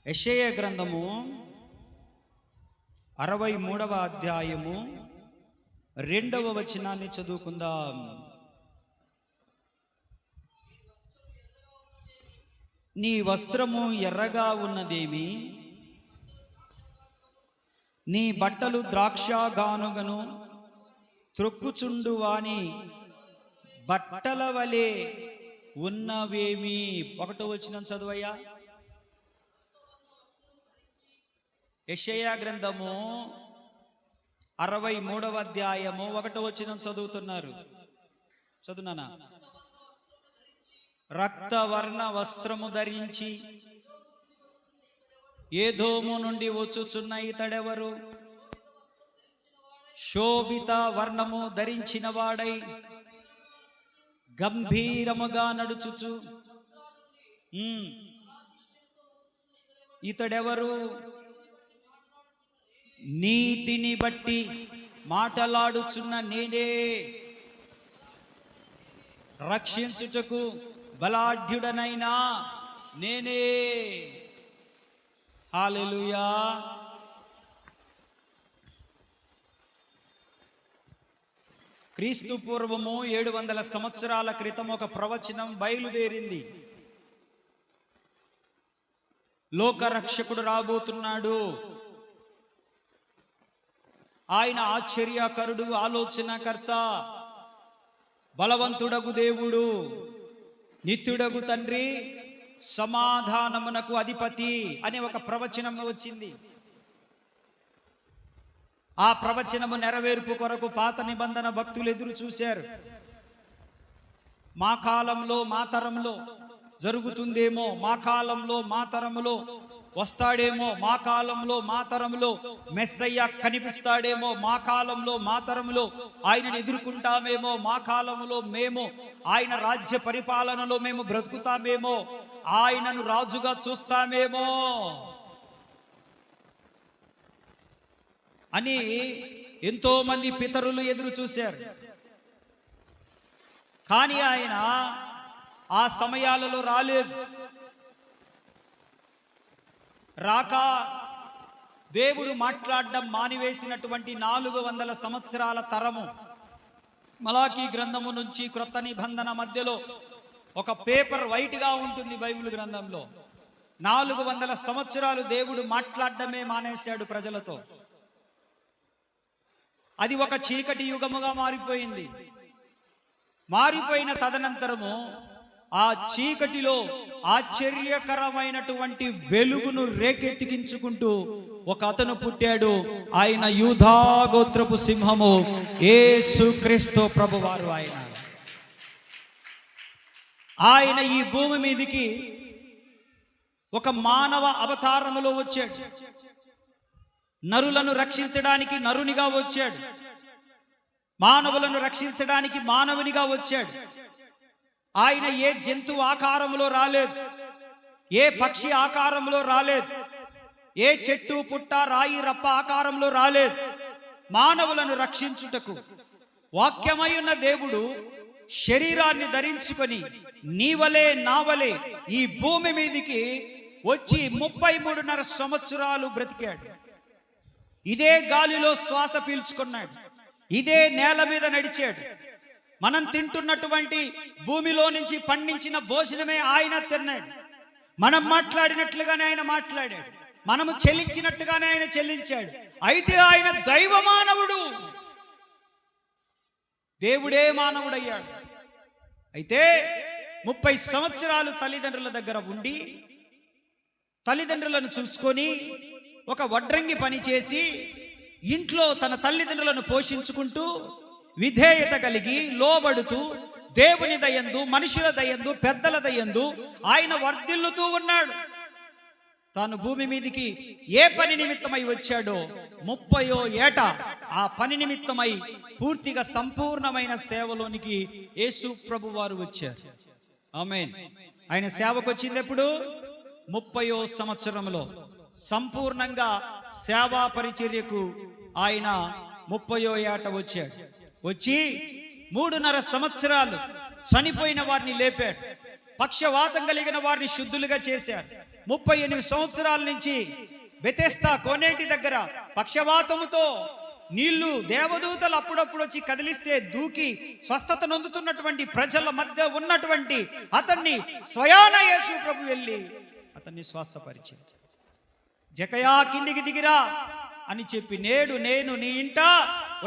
యెషయా గ్రంథము 63వ అధ్యాయము 2వ వచనాన్ని చదువుకుందాం. నీ వస్త్రము ఎర్రగా ఉన్నదేమి, నీ బట్టలు ద్రాక్ష గానుగను త్రొక్కుచుండు వాని బట్టల వలె ఉన్నవేమి. 1వ వచనం చదువయ్యా. యెషయా గ్రంథము 63వ అధ్యాయము 1వ వచనం చదువుతున్నారు. చదువునానా. రక్తవర్ణ వస్త్రము ధరించి ఏదోము నుండి వచ్చుచున్న ఇతడెవరు? శోభిత వర్ణము ధరించిన వాడై గంభీరముగా నడుచుచు ఇతడెవరు? నీతిని బట్టి మాటలాడుచున్న నేనే, రక్షించుటకు బలాఢ్యుడనైనా నేనే. హల్లెలూయా. క్రీస్తు పూర్వము 700 సంవత్సరాల క్రితం ఒక ప్రవచనం బయలుదేరింది. లోకరక్షకుడు రాబోతున్నాడు. ఆయన ఆశ్చర్యకరుడు, ఆలోచనకర్త, బలవంతుడగు దేవుడు, నిత్యుడగు తండ్రి, సమాధానమునకు అధిపతి అనే ఒక ప్రవచనం వచ్చింది. ఆ ప్రవచనము నెరవేర్పు కొరకు పాత నిబంధన భక్తులు ఎదురు చూశారు. మా కాలంలో మా తరంలో జరుగుతుందేమో, మా కాలంలో మా తరములో వస్తాడేమో, మా కాలంలో మా తరములో మెస్సయ్య కనిపిస్తాడేమో, మా కాలంలో మా తరములో ఆయనను ఎదుర్కొంటామేమో, మా కాలంలో మేము ఆయన రాజ్య పరిపాలనలో మేము బ్రతుకుతామేమో, ఆయనను రాజుగా చూస్తామేమో అని ఎంతో మంది పితరులు ఎదురు చూశారు. కానీ ఆయన ఆ సమయాలలో రాలేదు. రాక దేవుడు మాట్లాడడం మానివేసినటువంటి 400 సంవత్సరాల తరము మలాకీ గ్రంథము నుంచి క్రొత్త నిబంధన మధ్యలో ఒక పేపర్ వైట్గా ఉంటుంది బైబిల్ గ్రంథంలో. 400 సంవత్సరాలు దేవుడు మాట్లాడడమే మానేశాడు ప్రజలతో. అది ఒక చీకటి యుగముగా మారిపోయింది. మారిపోయిన తదనంతరము ఆ చీకటిలో ఆశ్చర్యకరమైనటువంటి వెలుగును రేకెత్తికించుకుంటూ ఒక అతను పుట్టాడు. ఆయన యూదా గోత్రపు సింహము యేసుక్రీస్తు ప్రభువారు. ఆయన ఈ భూమి మీదికి ఒక మానవ అవతారములో వచ్చాడు. నరులను రక్షించడానికి నరునిగా వచ్చాడు. మానవులను రక్షించడానికి మానవునిగా వచ్చాడు. ఆయన ఏ జంతువు ఆకారంలో రాలేదు, ఏ పక్షి ఆకారంలో రాలేదు, ఏ చెట్టు పుట్ట రాయి రప్ప ఆకారంలో రాలేదు. మానవులను రక్షించుటకు వాక్యమై ఉన్న దేవుడు శరీరాన్ని ధరించుకొని నీవలే నావలే ఈ భూమి మీదికి వచ్చి 33.5 సంవత్సరాలు బ్రతికాడు. ఇదే గాలిలో శ్వాస పీల్చుకున్నాడు. ఇదే నేల మీద నడిచాడు. మనం తింటున్నటువంటి భూమిలో నుంచి పండించిన భోజనమే ఆయన తిన్నాడు. మనం మాట్లాడినట్లుగానే ఆయన మాట్లాడాడు. మనము చెల్లించినట్లుగానే ఆయన చెల్లించాడు. అయితే ఆయన దైవ మానవుడు, దేవుడే మానవుడయ్యాడు. అయితే 30 సంవత్సరాలు తల్లిదండ్రుల దగ్గర ఉండి తల్లిదండ్రులను చూసుకొని ఒక వడ్రంగి పని చేసి ఇంట్లో తన తల్లిదండ్రులను పోషించుకుంటూ విధేయత కలిగి లోబడుతూ దేవుని దయందు మనుషుల దయందు పెద్దల దయందు ఆయన వర్ధిల్లుతూ ఉన్నాడు. తాను భూమి మీదికి ఏ పని నిమిత్తమై వచ్చాడో 30వ ఏట ఆ పని నిమిత్తమై పూర్తిగా సంపూర్ణమైన సేవలోనికి యేసు ప్రభు వారు వచ్చారు. ఆమేన్. ఆయన సేవకు వచ్చింది ఎప్పుడు? 30వ సంవత్సరంలో. సంపూర్ణంగా సేవా పరిచర్యకు ఆయన 30వ ఏట వచ్చాడు. వచ్చి 3.5 సంవత్సరాలు చనిపోయిన వారిని లేపాడు. పక్షవాతం కలిగిన వారిని శుద్ధులుగా చేశారు. 38 సంవత్సరాల నుంచి బెతెస్దా కోనేటి దగ్గర పక్షవాతముతో నీళ్లు దేవదూతలు అప్పుడప్పుడు వచ్చి కదిలిస్తే దూకి స్వస్థత నొందుతున్నటువంటి ప్రజల మధ్య ఉన్నటువంటి అతన్ని స్వయాన యేసు ప్రభు వెళ్ళి అతన్ని స్వస్థపరిచాడు. జకయా కిందికి దిగిరా అని చెప్పి, నేడు నేను నీ ఇంట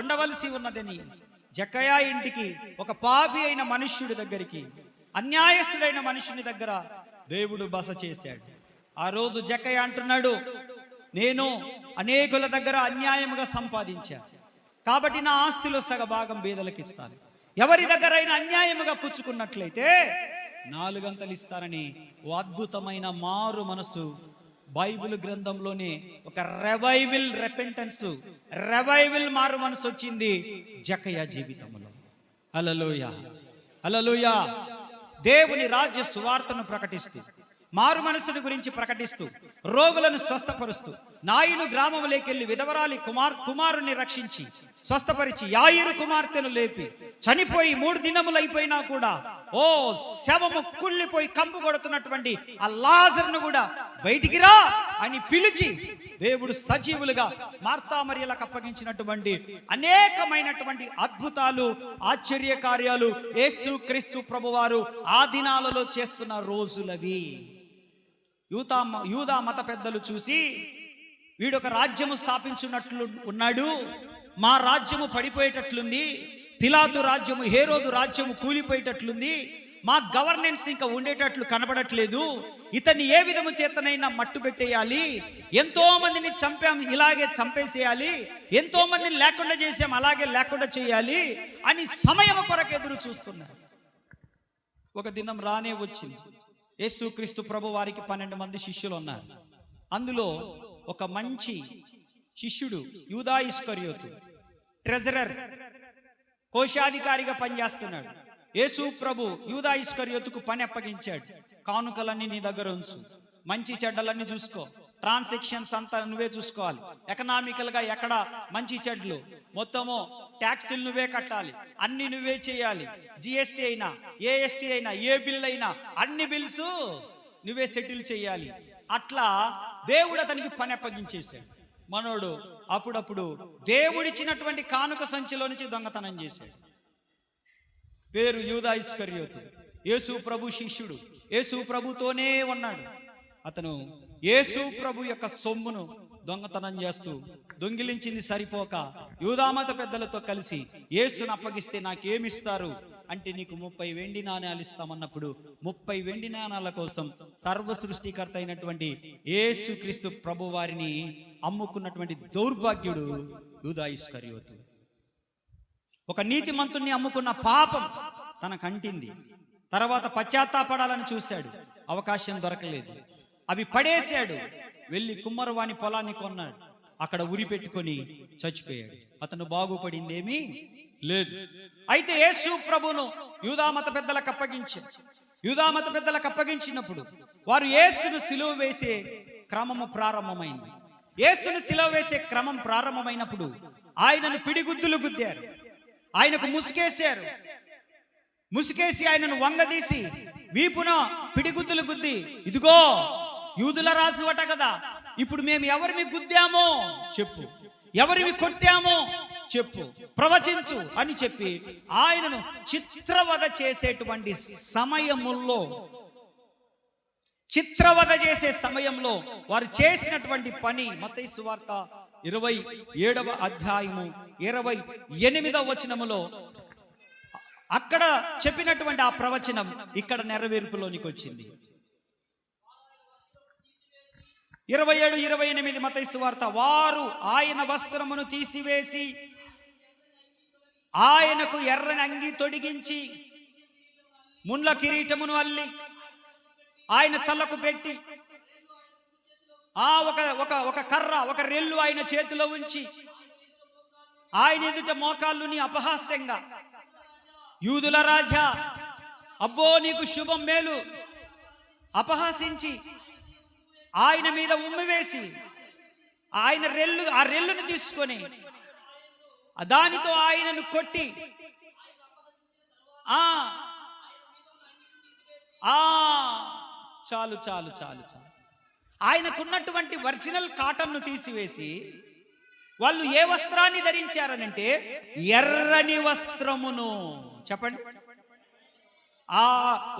ఉండవలసి ఉన్నదని జకయా ఇంటికి, ఒక పాపి అయిన మనుష్యుడి దగ్గరికి, అన్యాయస్తుడైన మనుషుని దగ్గర దేవుడు బస చేశాడు. ఆ రోజు జకయా అంటున్నాడు, నేను అనేకుల దగ్గర అన్యాయముగా సంపాదించాను కాబట్టి నా ఆస్తిలో సగభాగం బీదలకు ఇస్తాను. ఎవరి దగ్గరైనా అన్యాయముగా పుచ్చుకున్నట్లయితే 4 గంటలు ఇస్తానని ఓ అద్భుతమైన మారు మనసు బైబిల్ గ్రంథంలోనే ఒక రివైవల్ మారు మనసు వచ్చింది జకయా జీవితంలో. హల్లెలూయా, హల్లెలూయా. దేవుని రాజ్య సువార్తను ప్రకటిస్తూ, మారు మనసుని గురించి ప్రకటిస్తూ, రోగులను స్వస్థపరుస్తూ, నాయును గ్రామంలోకెళ్ళి విధవరాలి కుమారుని రక్షించి స్వస్థపరిచి, యాయిరు కుమార్తెను లేపి, చనిపోయి 3 దినములు అయిపోయినా కూడా శవము కుళ్ళిపోయి కంపు కొడుతున్నటువంటి ఆ లాజరును కూడా బయటికి రా అని పిలిచి దేవుడు సజీవులుగా మార్తా మరియలకు అప్పగించినటువంటి అనేకమైనటువంటి అద్భుతాలు, ఆశ్చర్య కార్యాలు యేసు క్రీస్తు ప్రభువారు ఆ దినాలలో చేస్తున్న రోజులవి. యూదా మత పెద్దలు చూసి, వీడొక రాజ్యము స్థాపించున్నట్లు ఉన్నాడు, మా రాజ్యము పడిపోయేటట్లుంది, పిలాతు రాజ్యము, హేరోదు రాజ్యము కూలిపోయేటట్లుంది, మా గవర్నెన్స్ ఇంకా ఉండేటట్లు కనబడట్లేదు, ఇతన్ని ఏ విధము చేతనైనా మట్టు పెట్టేయాలి, ఎంతో మందిని చంపాం ఇలాగే చంపేసేయాలి, ఎంతో మందిని లేకుండా చేసాం అలాగే లేకుండా చేయాలి అని సమయం కొరకు ఎదురు చూస్తున్నారు. ఒక దినం రానే వచ్చింది. యేసుక్రీస్తు ప్రభు వారికి 12 మంది శిష్యులు ఉన్నారు. అందులో ఒక మంచి శిష్యుడు యూదా ఇస్కరియోతు, ట్రెజరర్, కోశాధికారిగా పనిచేస్తున్నాడు. యేసు ప్రభు యూదా ఇస్కరియోతుకు పని అప్పగించాడు. కానుకలన్నీ నీ దగ్గర ఉంచు, మంచి చెడ్డలన్నీ చూసుకో, ట్రాన్సాక్షన్స్ అంతా నువ్వే చూసుకోవాలి, ఎకనామికల్ గా ఎక్కడ మంచి చెడ్లు మొత్తము ట్యాక్సులు నువ్వే కట్టాలి, అన్ని నువ్వే చేయాలి, జిఎస్టీ అయినా ఏఎస్టీ అయినా ఏ బిల్ అయినా అన్ని బిల్స్ నువ్వే సెటిల్ చేయాలి. అట్లా దేవుడు అతనికి పని అప్పగించేశాడు. మనోడు అప్పుడప్పుడు దేవుడిచ్చినటువంటి కానుక సంచిలో నుంచి దొంగతనం చేశాడు. పేరు యూదా ఇస్కరియోతు, యేసు ప్రభు శిష్యుడు, యేసు ప్రభుతోనే ఉన్నాడు. అతను యేసు ప్రభు యొక్క సొమ్మును దొంగతనం చేస్తూ, దొంగిలించింది సరిపోక యూదామత పెద్దలతో కలిసి యేసును అప్పగిస్తే నాకేమిస్తారు అంటే, నీకు 30 వెండి నాణ్యాలు ఇస్తామన్నప్పుడు 30 వెండి నాణాల కోసం సర్వ సృష్టికర్త అయినటువంటి యేసు క్రీస్తు ప్రభు వారిని అమ్ముకున్నటువంటి దౌర్భాగ్యుడు యూదా ఇస్కరియోతు. ఒక నీతిమంతుణ్ణి అమ్ముకున్న పాపం తనకంటింది. తర్వాత పశ్చాత్తాపడాలని చూశాడు, అవకాశం దొరకలేదు, అవి పడేశాడు. వెళ్ళి కుమ్మరవాణి పొలాన్ని కొన్నాడు, అక్కడ ఉరి పెట్టుకొని చచ్చిపోయాడు. అతను బాగుపడిందేమీ లేదు. అయితే యేసు ప్రభును యూదామత పెద్దలకు అప్పగించాడు. యూదామత పెద్దలకు అప్పగించినప్పుడు వారు యేసును సిలువ వేసే క్రమము ప్రారంభమైంది. యేసును సిలువ వేసే క్రమం ప్రారంభమైనప్పుడు ఆయనను పిడిగుద్దులు గుద్దారు, ఆయనకు ముసుకేశారు. ముసుకేసి ఆయనను వంగదీసి వీపున పిడిగుద్దులు గుద్ది, ఇదిగో యూదుల రాజు అట కదా, ఇప్పుడు మేము ఎవరిని గుద్దామో చెప్పు, ఎవరిని కొట్టామో చెప్పు, ప్రవచించు అని చెప్పి ఆయనను చిత్రవధ చేసేటువంటి సమయంలో వారు చేసినటువంటి పని మత్తయి సువార్త 27వ అధ్యాయము 28వ వచనములో అక్కడ చెప్పినటువంటి ఆ ప్రవచనం ఇక్కడ నెరవేర్పులోనికి వచ్చింది. 27, 28 మత్తయి సువార్త. వారు ఆయన వస్త్రమును తీసివేసి ఆయనకు ఎర్రని అంగి తొడిగించి ముండ్ల కిరీటమును అల్లి ఆయన తలకు పెట్టి ఒక కర్ర, ఒక రెల్లు ఆయన చేతిలో ఉంచి ఆయన ఎదుట మోకాళ్ళుని అపహాస్యంగా, యూదుల రాజా, అబ్బో నీకు శుభం మేలు అపహాసించి ఆయన మీద ఉమ్మివేసి ఆయన ఆ రెల్లును తీసుకొని దానితో ఆయనను కొట్టి చాలు చాలు చాలు చాలు ఆయనకున్నటువంటి ఒరిజినల్ కాటన్ను తీసివేసి వాళ్ళు ఏ వస్త్రాన్ని ధరించారనంటే ఎర్రని వస్త్రమును. చెప్పండి.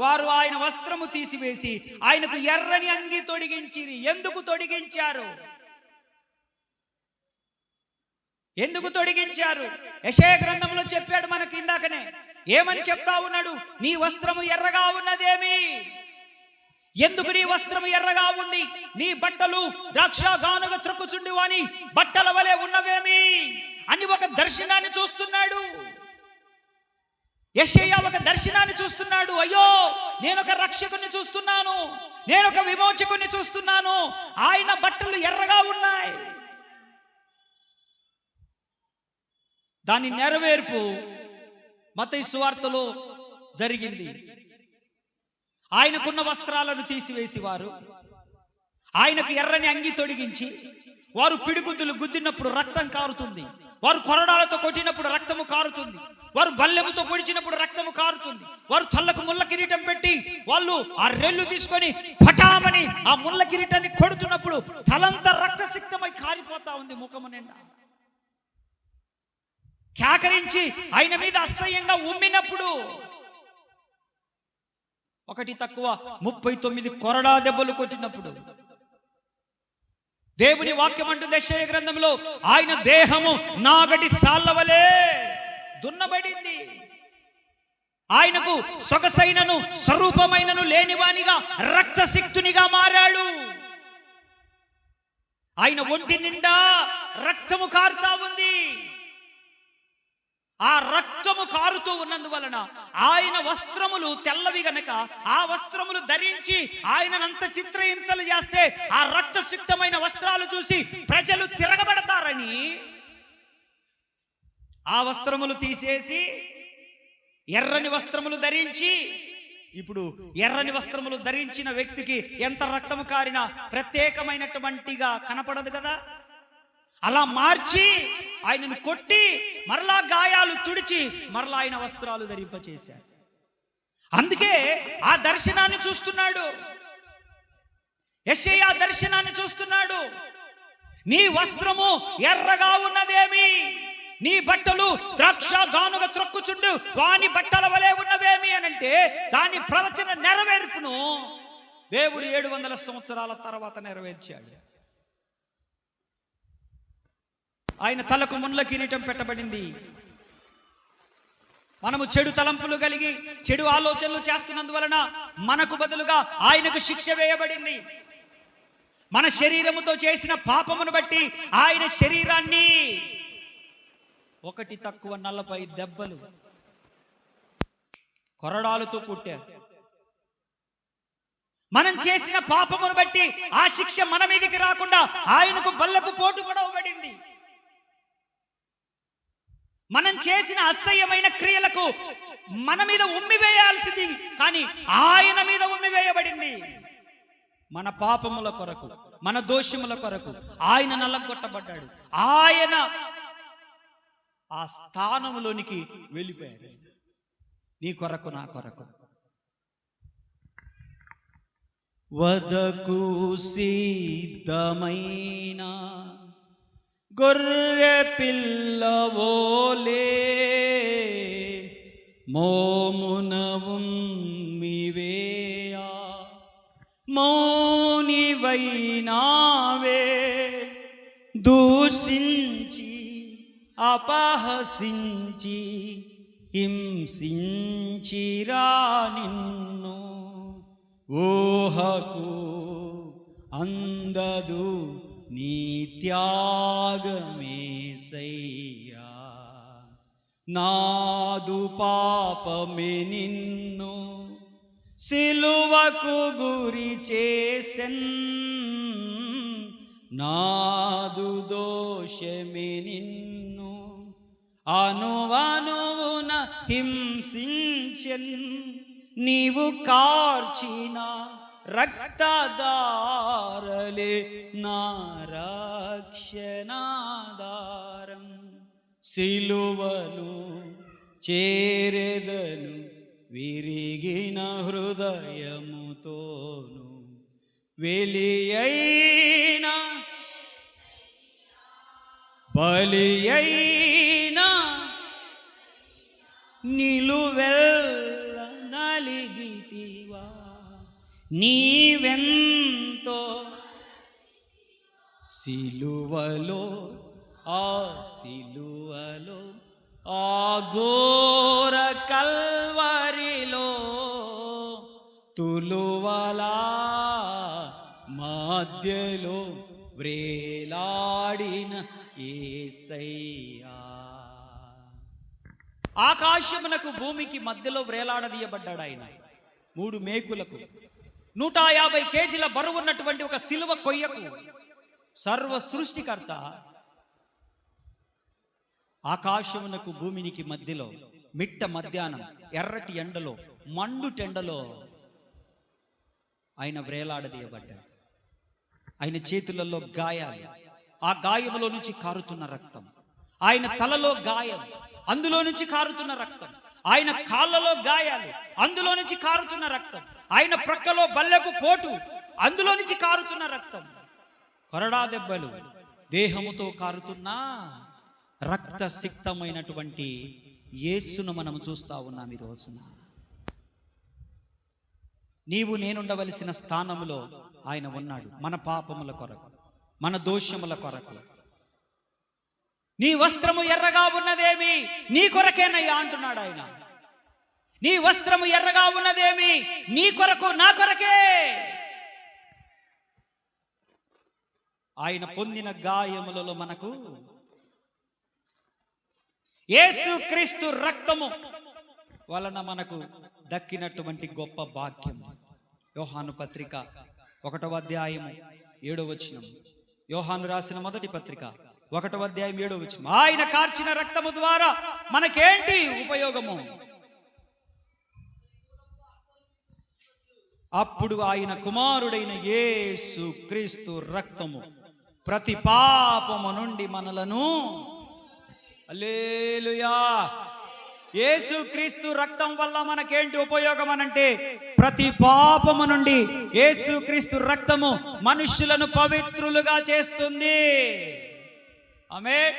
వారు ఆయన వస్త్రము తీసివేసి ఆయనకు ఎర్రని అంగి తొడిగించిరి. ఎందుకు తొడిగించారు? ఎందుకు తొడిగించారు? యెషయా గ్రంథంలో చెప్పాడు మనకి ఇందాకనే. ఏమని చెప్తా ఉన్నాడు? నీ వస్త్రము ఎర్రగా ఉన్నదేమి? ఎందుకు నీ వస్త్రము ఎర్రగా ఉంది? నీ బట్టలు ద్రాక్ష గానుగ త్రొక్కుచుండి వాని బట్టల వలె ఉన్నవేమి అని ఒక దర్శనాన్ని చూస్తున్నాడు. యెషయా ఒక దర్శనాన్ని చూస్తున్నాడు. అయ్యో, నేను ఒక రక్షకుని చూస్తున్నాను, నేను ఒక విమోచకుని చూస్తున్నాను, ఆయన బట్టలు ఎర్రగా ఉన్నాయి. దాని నెరవేర్పు మత్తయి సువార్తలో జరిగింది. ఆయనకున్న వస్త్రాలను తీసివేసి వారు ఆయనకు ఎర్రని అంగి తొడిగించి, వారు పిడిగుద్దులు గుద్దినప్పుడు రక్తం కారుతుంది, వారు కొరడాలతో కొట్టినప్పుడు రక్తము కారుతుంది, వారు బల్లెముతో పొడిచినప్పుడు రక్తము కారుతుంది, వారు తలకు ముళ్ళ కిరీటం పెట్టి వాళ్ళు ఆ రెల్లు తీసుకొని పటామని ఆ ముళ్ళ కిరీటాన్ని కొడుతున్నప్పుడు తలంతా రక్తసిక్తమై కారిపోతా ఉంది ముఖము నిండా. కేకరించి ఆయన మీద అసహ్యంగా ఉమ్మినప్పుడు ఒకటి తక్కువ 39 కొరడా దెబ్బలు కొట్టినప్పుడు దేవుని వాక్యం అంటుంది యెషయా గ్రంథంలో, ఆయన దేహము నాగటి సాళ్ల వలె దున్నబడింది. ఆయనకు సొగసైనను స్వరూపమైనను లేనివానిగా రక్తసిక్తునిగా మారాడు. ఆయన ఒంటి నిండా రక్తము కారుతా ఉంది. ఆ రక్తము కారుతూ ఉన్నందువలన ఆయన వస్త్రములు తెల్లవి గనక ఆ వస్త్రములు ధరించి ఆయనంత చిత్రహింసలు చేస్తే ఆ రక్తసిక్తమైన వస్త్రాలు చూసి ప్రజలు తిరగబడతారని ఆ వస్త్రములు తీసేసి ఎర్రని వస్త్రములు ధరించి, ఇప్పుడు ఎర్రని వస్త్రములు ధరించిన వ్యక్తికి ఎంత రక్తము కారినా ప్రత్యేకమైనటువంటిగా కనపడదు కదా, అలా మార్చి ఆయనను కొట్టి మరలా గాయాలు తుడిచి మరలా ఆయన వస్త్రాలు ధరింపచేశారు. అందుకే ఆ దర్శనాన్ని చూస్తున్నాడు యెషయా, దర్శనాన్ని చూస్తున్నాడు. నీ వస్త్రము ఎర్రగా ఉన్నదేమి? నీ బట్టలు ద్రాక్ష గానుగ త్రొక్కుచుండు వాని బట్టల వలె ఉన్నవేమి అనంటే దాని ప్రవచన నెరవేర్పును దేవుడు 700 సంవత్సరాల తర్వాత నెరవేర్చాడు. ఆయన తలకు ముళ్ళ కిరీటం పెట్టబడింది. మనము చెడు తలంపులు కలిగి చెడు ఆలోచనలు చేస్తున్నందువలన మనకు బదులుగా ఆయనకు శిక్ష వేయబడింది. మన శరీరముతో చేసిన పాపమును బట్టి ఆయన శరీరాన్ని ఒకటి తక్కువ 40 దెబ్బలు కొరడాలతో కొట్టారు. మనం చేసిన పాపమును బట్టి ఆ శిక్ష మన మీదకి రాకుండా ఆయనకు బల్లెపు పోటు పొడవబడింది. మనం చేసిన అసహ్యమైన క్రియలకు మన మీద ఉమ్మివేయాల్సింది కానీ ఆయన మీద ఉమ్మివేయబడింది. మన పాపముల కొరకు, మన దోషముల కొరకు ఆయన నల్లగొట్టబడ్డాడు. ఆయన ఆ స్థానంలోనికి వెళ్ళిపోయాడు. నీ కొరకు, నా కొరకు. వదకు సిద్ధమైన గొర్రె పిల్లవోలే మోమున ఉమ్మివేయా మౌనివైనావే దూషించి అపహసించి హింసించిరా నిన్ను ఊహకు అందదు నీ త్యాగమేసయ్యా. నాదు పాపమే నిన్ను సిలువకు గురి చేసెన్, నాదు దోషమే నిన్ను అనువనువున హింసించెన్. నీవు కార్చిన రక్తధారలే నా రక్షణాధారం. సిలువను చేరెదను విరిగిన హృదయముతోను, వెలియైనా బలియైనా నిలువెల్ల నలిగితివా, నీవెంతో సిలువలో ఆ సిలువలో ఆ ఘోర కల్వరిలో తులువలా మధ్యలో వ్రేలాడిన యేసయ్యా. ఆకాశమునకు భూమికి మధ్యలో వ్రేలాడదీయబడ్డాడు ఆయన. 3 మేకులకు 150 కేజీల బరువున్నటువంటి ఒక సిలువ కొయ్యకు సర్వ సృష్టికర్త ఆకాశమునకు భూమినికి మధ్యలో మిట్ట మధ్యాహ్నం ఎర్రటి ఎండలో మండుటెండలో ఆయన వ్రేలాడదీయబడ్డాడు. ఆయన చేతులలో గాయాలు, ఆ గాయములో నుంచి కారుతున్న రక్తం. ఆయన తలలో గాయం, అందులో నుంచి కారుతున్న రక్తం. ఆయన కాళ్ళలో గాయాలు, అందులో నుంచి కారుతున్న రక్తం. ఆయన ప్రక్కలో బల్లెపు పోటు, అందులో నుంచి కారుతున్న రక్తం. కొరడా దెబ్బలు, దేహముతో కారుతున్న రక్త సిక్తమైనటువంటి యేసును మనం చూస్తా ఉన్నాం ఈ రోజున. నీవు నేనుండవలసిన స్థానంలో ఆయన ఉన్నాడు. మన పాపముల కొరకు, మన దోషముల కొరకు. నీ వస్త్రము ఎర్రగా ఉన్నదేమి, నీ కొరకేనయ్యా అంటున్నాడు ఆయన. నీ వస్త్రము ఎర్రగా ఉన్నదేమి, నీ కొరకు, నా కొరకే. ఆయన పొందిన గాయములలో మనకు యేసుక్రీస్తు రక్తము వలన మనకు దక్కినటువంటి గొప్ప భాగ్యం. యోహాను పత్రిక 1వ అధ్యాయము 7వ వచనం. యోహాను రాసిన మొదటి పత్రిక 1వ అధ్యాయం 7వ వచనం. ఆయన కార్చిన రక్తము ద్వారా మనకేంటి ఉపయోగము? అప్పుడు ఆయన కుమారుడైన యేసు క్రీస్తు రక్తము ప్రతి పాపము నుండి మనలను, హల్లెలూయా, యేసు క్రీస్తు రక్తం వల్ల మనకేంటి ఉపయోగం అనంటే, ప్రతి పాపము నుండి యేసు క్రీస్తు రక్తము మనుష్యులను పవిత్రులుగా చేస్తుంది. ఆమేన్.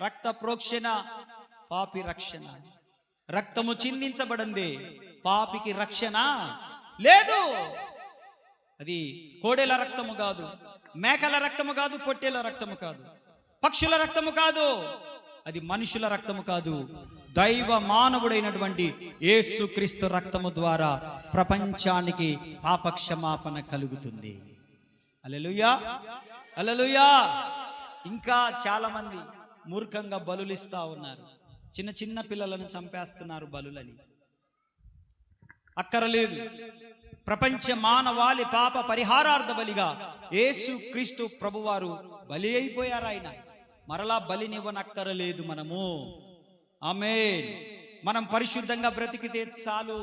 రక్త ప్రోక్షణ, పాపి రక్షణ. రక్తము చిందించబడింది, పాపికి రక్షణ లేదు. అది కోడెల రక్తము కాదు, మేకల రక్తము కాదు, పొట్టేల రక్తము కాదు, పక్షుల రక్తము కాదు, అది మనుషుల రక్తము కాదు. దైవ మానవుడైనటువంటి యేసుక్రీస్తు రక్తము ద్వారా ప్రపంచానికి పాపక్షమాపణ కలుగుతుంది. హల్లెలూయా, హల్లెలూయా. ఇంకా చాలా మంది మూర్ఖంగా బలులిస్తా ఉన్నారు. చిన్న చిన్న పిల్లలను చంపేస్తున్నారు బలులని. అక్కరలేదు. ప్రపంచ మానవాళి పాప పరిహారార్థ బలిగా యేసుక్రీస్తు ప్రభువారు బలి అయిపోయారు. ఆయన మరలా బలినివ్వనక్కరలేదు మనము. ఆమేన్. మనం పరిశుద్ధంగా బ్రతికితే చాలు.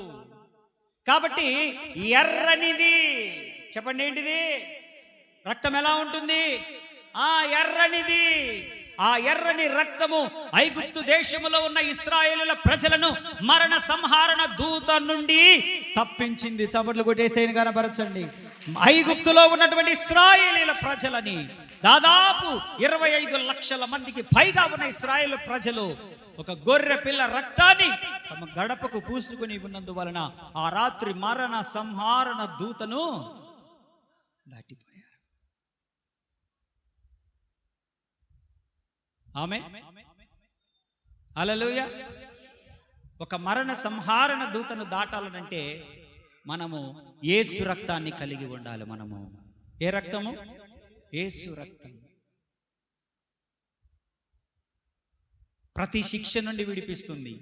కాబట్టి ఎర్రనిది, చెప్పండి ఏంటిది? రక్తం ఎలా ఉంటుంది? ఎర్రనిది. ఆ ఎర్రని రక్తము ఐగుప్తు దేశములో ఉన్న ఇశ్రాయేలుల ప్రజలను మరణ సంహారణ దూత నుండి తప్పించింది. చప్పట్లు కొట్టేసేని కనపరచండి. ఐగుప్తులో ఉన్నటువంటి ఇశ్రాయేలీల ప్రజలని, దాదాపు 25 లక్షల మందికి పైగా ఉన్న ఇశ్రాయేలు ప్రజలు ఒక గొర్రె పిల్ల రక్తాన్ని తమ గడపకు పూసుకుని ఉన్నందువలన ఆ రాత్రి మరణ సంహారణ దూతను దాటిపోయారు. ఆమేన్, హల్లెలూయా. ఒక మరణ సంహారణ దూతను దాటాలనంటే మనము యేసు రక్తాన్ని కలిగి ఉండాలి. మనము ఏ రక్తము? యేసు రక్తం. ప్రతి శిక్ష నుండి విడిపిస్తుంది,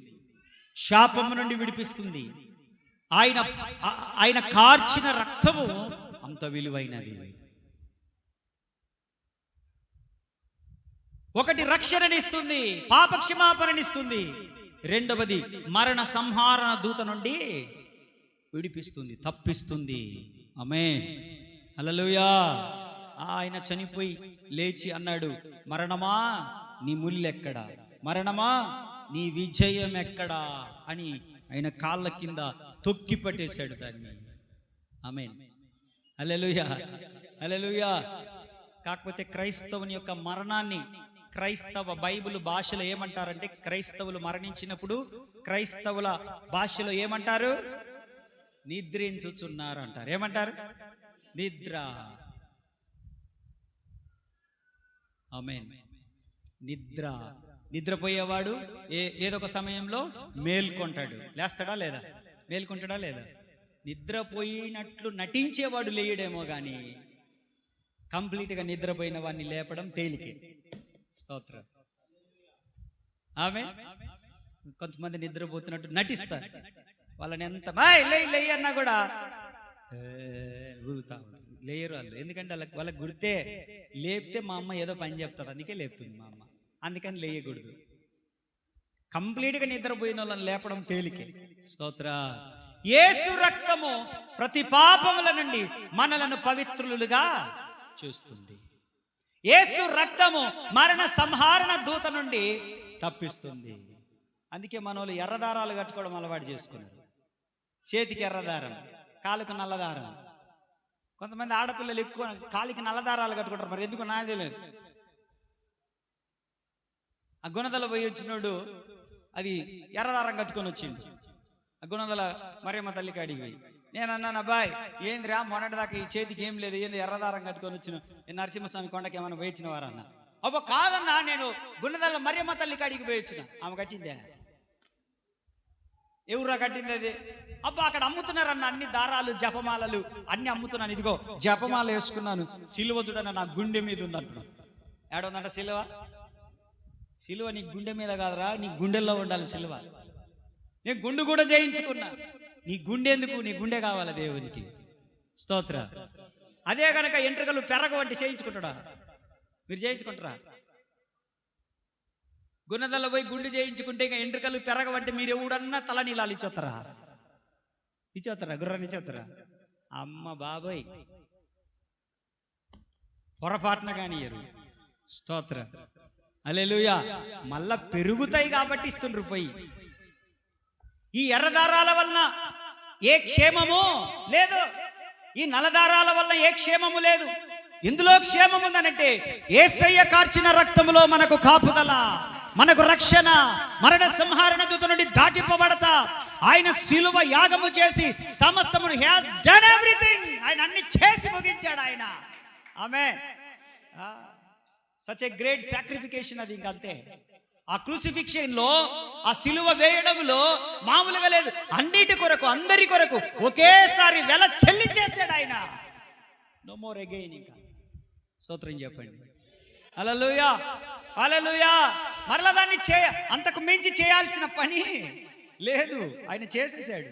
శాపము నుండి విడిపిస్తుంది. ఆయన కార్చిన రక్తము అంత విలువైనది. ఒకటి రక్షణనిస్తుంది, పాపక్షమాపణనిస్తుంది. రెండవది మరణ సంహారణ దూత నుండి విడిపిస్తుంది, తప్పిస్తుంది. ఆమేన్, హల్లెలూయా. ఆయన చనిపోయి లేచి అన్నాడు, మరణమా నీ ముల్లెక్కడా, మరణమా నీ విజయం ఎక్కడా అని ఆయన కాళ్ళ కింద తొక్కి పట్టేశాడు దాన్ని. ఆమేన్, హల్లెలూయా, హల్లెలూయా. కాకపోతే క్రైస్తవుని యొక్క మరణాన్ని క్రైస్తవ బైబిల్ భాషలో ఏమంటారంటే, క్రైస్తవులు మరణించినప్పుడు క్రైస్తవుల భాషలో ఏమంటారు? నిద్రించుచున్నారు అంటారు. ఏమంటారు? నిద్ర. ఆమేన్. నిద్ర. నిద్రపోయేవాడు ఏదో ఒక సమయంలో మేల్కొంటాడు. లేస్తాడా లేదా? మేల్కొంటాడా లేదా? నిద్రపోయినట్లు నటించేవాడు లేయడేమో కానీ కంప్లీట్గా నిద్రపోయిన వాడిని లేపడం తేలికే. స్తోత్రం. ఆమె కొంతమంది నిద్రపోతున్నట్టు నటిస్తారు. వాళ్ళని ఎంత లే అన్నా కూడా ఊగుతా లేయరు వాళ్ళు. ఎందుకంటే వాళ్ళకి గుర్తే లేపితే మా అమ్మ ఏదో పని చెప్తుంది, అందుకే లేపుతుంది మా అమ్మ, అందుకని లేయకూడదు. కంప్లీట్గా నిద్రపోయిన వాళ్ళని లేపడం తేలికే. స్తోత్ర. యేసు రక్తము ప్రతి పాపముల నుండి మనలను పవిత్రులుగా చూస్తుంది. యేసు రక్తము మరణ సంహారణ దూత నుండి తప్పిస్తుంది. అందుకే మనోళ్ళు ఎర్రదారాలు కట్టుకోవడం అలవాటు చేసుకున్నారు. చేతికి ఎర్రదారం, కాలుకు నల్లదారం. కొంతమంది ఆడపిల్లలు ఎక్కువ కాలికి నల్లదారాలు కట్టుకుంటారు, మరి ఎందుకు నాదే లేదు. ఆ గుణదల పోయి వచ్చినోడు అది ఎర్రదారం కట్టుకొని వచ్చిండు. ఆ గుణదల మరియమ్మ తల్లి కాడికి పోయి, నేను అన్నాను, అబ్బాయి ఏందిరా మొన్నటి దాకా ఈ చేతికి ఏం లేదు, ఏంది ఎర్రదారం కట్టుకొని వచ్చిన, నరసింహస్వామి కొండకి ఏమైనా పోయించిన వారన్నా? అబ్బో కాదన్నా, నేను గుణదల మరియమ్మ తల్లి కాడికి పోయి వచ్చిన. ఆమె కట్టిందే? ఎవరా కట్టింది అది? అబ్బా అక్కడ అమ్ముతున్నారన్న అన్ని దారాలు జపమాలలు అన్ని అమ్ముతున్నాను, ఇదిగో జపమాల వేసుకున్నాను, సిలువ చూడన్న నా గుండె మీద ఉంది అంటున్నాను. ఏడుందంట సిలువ? సిలువ నీ గుండె మీద కాదురా, నీ గుండెల్లో ఉండాలి సిలువ. నేను గుండు కూడా చేయించుకున్నా, నీ గుండె ఎందుకు? నీ గుండె కావాలి దేవునికి. స్తోత్ర. అదే కనుక ఎంట్రుకలు పెరగవంటి చేయించుకుంటాడా? మీరు చేయించుకుంటారా? గుణదల పోయి గుండు చేయించుకుంటే ఇంకా ఎంట్రుకలు పెరగవంటే మీరు ఎవడన్నా తల నీళ్ళు ఇచ్చొత్తరా? గుర్రాన్ని ఇచ్చొత్తరా? అమ్మ బాబోయ్, పొరపాటున కానియరు. స్తోత్ర. హల్లెలూయా. మళ్ళా పెరుగుతాయి కాబట్టి ఇస్తుండ్రు పోయి. ఈ ఎర్రదారాల వలన ఏ క్షేమము లేదు, ఈ నల్లదారాల వల్ల ఏ క్షేమము లేదు. ఎందులో క్షేమం ఉందనంటే యేసయ్య కార్చిన రక్తములో మనకు కాపుదల, మనకు రక్షణ, మరణ సంహారణ దూత నుండి దాటిపోబడతా. ఆయన శిలువ యాగము చేసి సమస్తమును హి హస్ డన్ ఎవ్రీథింగ్. ఆయన అన్ని చేసి ముగించాడు ఆయన. ఆమేన్. సచ్ ఏ గ్రేట్ సాక్రిఫికేషన్ అది. ఇంకంతే. ఆ క్రూసిఫిక్షన్ లో, ఆ సిలువ వేయడంలో మామూలుగా లేదు. అన్నిటి కొరకు, అందరి కొరకు ఒకేసారి వెల చెల్లించేశాడు ఆయన. No more again. ఇంకా స్తోత్రం చెప్పండి. హల్లెలూయా, హల్లెలూయా. మరలా దాన్ని అంతకు మించి చేయాల్సిన పని లేదు, ఆయన చేసేసాడు.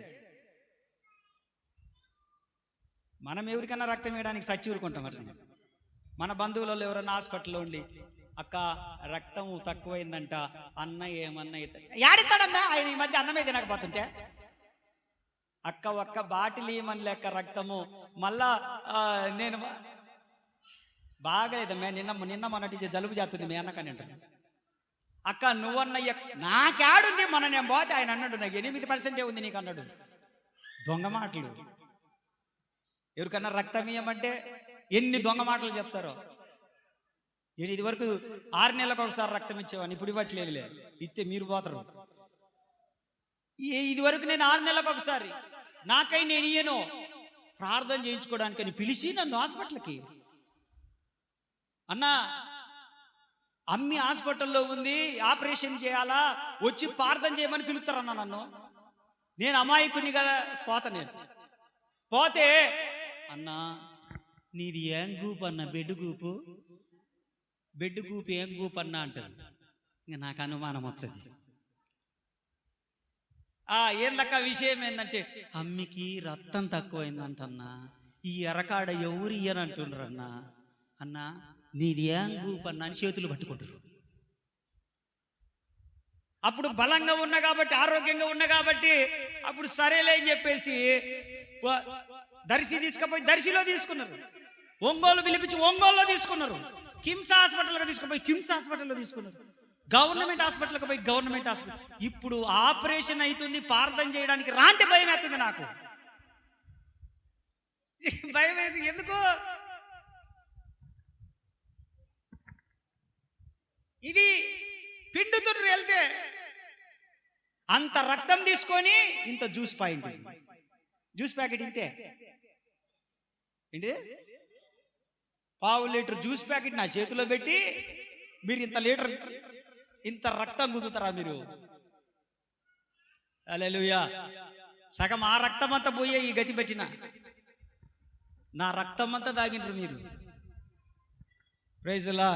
మనం ఎవరికన్నా రక్తం వేయడానికి సచ్చి ఊరుకుంటాం. అట్లా మన బంధువులలో ఎవరన్నా హాస్పిటల్లో ఉండి, అక్క రక్తం తక్కువైందంట, అన్న ఏమన్నా యాడిస్తాడన్నా ఆయన ఈ మధ్య అన్నమే తినకపోతుంటే, అక్క ఒక్క బాటిల్ ఇవ్వమని లెక్క రక్తము. మళ్ళా నేను బాగాలేదమ్మా, నిన్న మొన్నటి జలుబు చేస్తుంది మీ అన్నకని అంటాను. అక్క నువ్వన్నయ్య నాకేడుంది, మొన్న నేను పోతే ఆయన అన్నాడు నాకు 8% ఉంది నీకు అన్నాడు. దొంగ మాటలు. ఎవరికన్నా రక్తం ఇవ్వమంటే ఎన్ని దొంగ మాటలు చెప్తారో. ఇది వరకు 6 నెలలకు ఒకసారి రక్తం ఇచ్చేవాడిని, ఇప్పుడు ఇవ్వట్లేదులే, ఇస్తే మీరు పోతారు. ఇది వరకు నేను 6 నెలలకు ఒకసారి, నాకై నేను ఇయ్యను, ప్రార్థన చేయించుకోవడానికని పిలిచి నన్ను హాస్పిటల్కి. అన్నా అమ్మి హాస్పిటల్లో ఉంది, ఆపరేషన్ చేయాలా, వచ్చి ప్రార్థన చేయమని పిలుస్తారన్నా నన్ను. నేను అమాయకుని కదా, నేను పోతే అన్నా నీది ఏం గూపు అన్న, బెడ్ గూపు ఏం గూపు అన్నా అంటారు. ఇంకా నాకు అనుమానం వచ్చది. ఏం లెక్క విషయం ఏంటంటే, అమ్మికి రక్తం తక్కువైందంటన్నా, ఈ ఎరకాడ ఎవరు ఇయ్యని అంటుండ్రన్నా. అన్నా నీది ఏం గూపు అన్నా అని చేతులు పట్టుకుంటారు. అప్పుడు బలంగా ఉన్నా కాబట్టి, ఆరోగ్యంగా ఉన్నా కాబట్టి అప్పుడు సరేలే అని చెప్పేసి దర్శి తీసుకుపోయి దర్శిలో తీసుకున్నారు. ఒంగోలు పిలిపించి ఒంగోలులో తీసుకున్నారు. కిమ్స్ హాస్పిటల్గా తీసుకుపోయి కిమ్స్ హాస్పిటల్లో తీసుకున్నారు. గవర్నమెంట్ హాస్పిటల్కి పోయి గవర్నమెంట్ హాస్పిటల్. ఇప్పుడు ఆపరేషన్ అవుతుంది, ప్రార్థన చేయడానికి రాంటి భయం అవుతుంది నాకు. భయం వేసి ఎందుకు? ఇది పిండుతున్నారు వెళ్తే. అంత రక్తం తీసుకొని ఇంత జ్యూస్ ప్యాకెట్ ఇంతే ఏంటి, పావు లీటర్ జ్యూస్ ప్యాకెట్ నా చేతిలో పెట్టి మీరు ఇంత రక్తం గుద్దుతారా మీరు? హల్లెలూయా. సగం ఆ రక్తం అంతా పోయే ఈ గతి పెట్టిన నా రక్తం అంతా తాగినరు మీరు. ప్రైజ్ లా.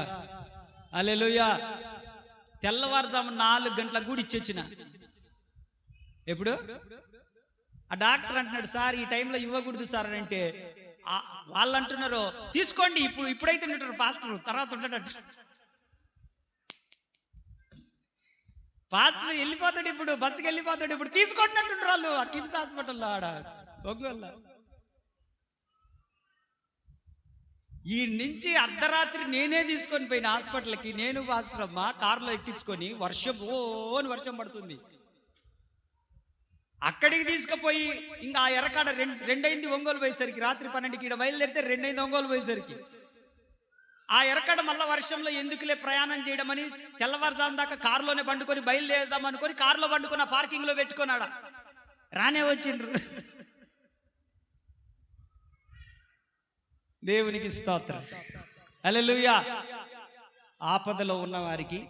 హల్లెలూయా. తెల్లవారుజాము 4 గంటలకు కూడా ఇచ్చొచ్చిన. ఎప్పుడు ఆ డాక్టర్ అంటున్నాడు, సార్ ఈ టైంలో ఇవ్వకూడదు సార్ అని అంటే, వాళ్ళు అంటున్నారు తీసుకోండి ఇప్పుడైతే ఉంటారు పాస్టర్, తర్వాత ఉంటాడు. పాస్టర్ వెళ్ళిపోతాడు, ఇప్పుడు బస్సుకి వెళ్ళిపోతాడు, ఇప్పుడు తీసుకోండి అంటుంటారు వాళ్ళు ఆ కిమ్స్ హాస్పిటల్లో ఆడ ఒంగోలు. ఈ నుంచి అర్ధరాత్రి నేనే తీసుకొని పోయిన హాస్పిటల్కి, నేను పాస్టర్ అమ్మ కారులో ఎక్కించుకొని, వర్షం పడుతుంది. అక్కడికి తీసుకుపోయి ఇంకా ఆ ఎర్రకాడ రెండైంది ఒంగోలు పోయేసరికి, రాత్రి 12కి ఇక్కడ బయలుదేరితే 2 అయింది ఒంగోలు పోయేసరికి. ఆ ఎర్రకాడ మళ్ళా వర్షంలో ఎందుకులే ప్రయాణం చేయడం అని తెల్లవారుజాము దాకా కారులోనే బండుకొని బయలుదేరదాం అనుకొని కారులో బండుకున్న పార్కింగ్ లో పెట్టుకున్నాడా. రానే వచ్చిండ్రు. దేవునికి స్తోత్రం. హల్లెలూయా. ఆపదలో ఉన్న వారికి,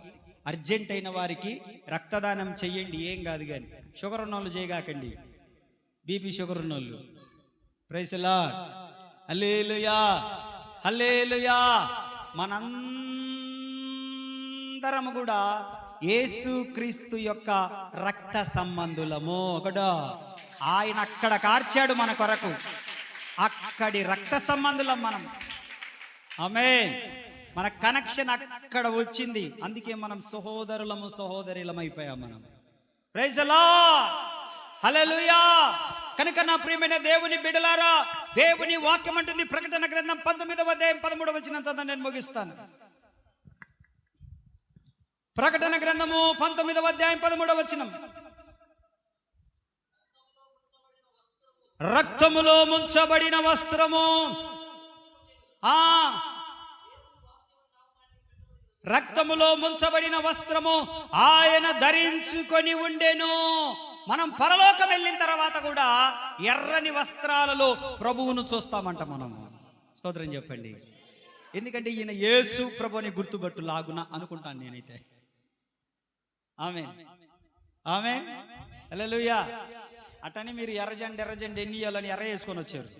అర్జెంట్ అయిన వారికి రక్తదానం చెయ్యండి, ఏం కాదు. కానీ షుగర్ ఉన్నోళ్ళు చేయగాకండి, బీపీ షుగర్ ఉన్నోళ్ళు. Praise Lord. హల్లెలూయా. హల్లెలూయా. మనందరం కూడా యేసుక్రీస్తు యొక్క రక్త సంబంధులము. ఒకటో ఆయన అక్కడ కార్చాడు మన కొరకు, అక్కడి రక్త సంబంధులం మనం. ఆమేన్. మన కనెక్షన్ అక్కడ వచ్చింది, అందుకే మనం సహోదరులము సహోదరులం అయిపోయాం మనం. Praise the Lord. హల్లెలూయా. కనుక నా ప్రియమైన దేవుని బిడ్డలారా, దేవుని వాక్యం అంటుంది, ప్రకటన గ్రంథం 19వ అధ్యాయం 13వ వచనం చదవండి, నేను ముగిస్తాను. ప్రకటన గ్రంథము 19వ అధ్యాయం 13వ వచనం. రక్తములో ముంచబడిన వస్త్రము, రక్తములో ముంచబడిన వస్త్రము ఆయన ధరించుకొని ఉండెను. మనం పరలోకం వెళ్ళిన తర్వాత కూడా ఎర్రని వస్త్రాలలో ప్రభువును చూస్తామంట మనం. స్తోత్రం చెప్పండి. ఎందుకంటే ఈయన యేసు ప్రభుని గుర్తుపట్టు లాగున అనుకుంటాను నేనైతే. ఆమేన్. ఆమేన్. హల్లెలూయా. అటని మీరు ఎర్రజెండ ఎన్ని ఇవ్వాలని ఎర్ర వేసుకొని వచ్చారు.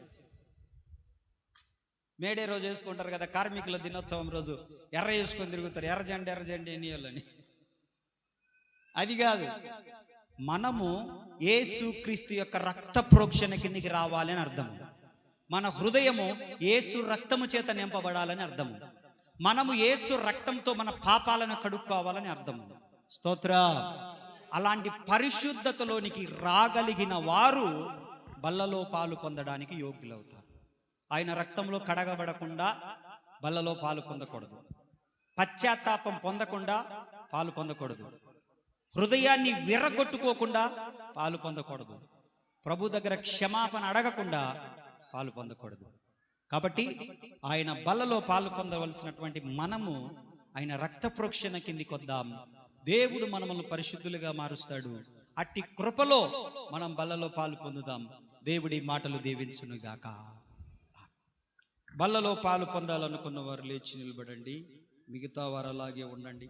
మేడే రోజు వేసుకుంటారు కదా, కార్మికుల దినోత్సవం రోజు ఎర్ర వేసుకొని తిరుగుతారు, ఎర్రజెండ ఎన్ని ఇవ్వాలని. అది కాదు, మనము యేసుక్రీస్తు యొక్క రక్త ప్రోక్షణ కిందికి రావాలని అర్థము. మన హృదయము యేసు రక్తము చేత నింపబడాలని అర్థము. మనము యేసు రక్తంతో మన పాపాలను కడుక్కోవాలని అర్థము. స్తోత్ర. అలాంటి పరిశుద్ధతలోనికి రాగలిగిన వారు బల్లలో పాలు పొందడానికి యోగ్యులవుతారు. ఆయన రక్తంలో కడగబడకుండా బల్లలో పాలు పొందకూడదు, పశ్చాత్తాపం పొందకుండా పాలు పొందకూడదు, హృదయాన్ని విర్రగొట్టుకోకుండా పాలు పొందకూడదు, ప్రభు దగ్గర క్షమాపణ అడగకుండా పాలు పొందకూడదు. కాబట్టి ఆయన బల్లలో పాలు పొందవలసినటువంటి మనము ఆయన రక్త ప్రోక్షణ కిందికి వద్దాం. దేవుడు మనల్ని పరిశుద్ధులుగా మారుస్తాడు. అట్టి కృపలో మనం బల్లలో పాలు పొందుదాం. దేవుడి మాటలు దీవించునుగాక. బల్లలో పాలు పొందాలనుకున్న వారు లేచి నిలబడండి, మిగతా వారు అలాగే ఉండండి.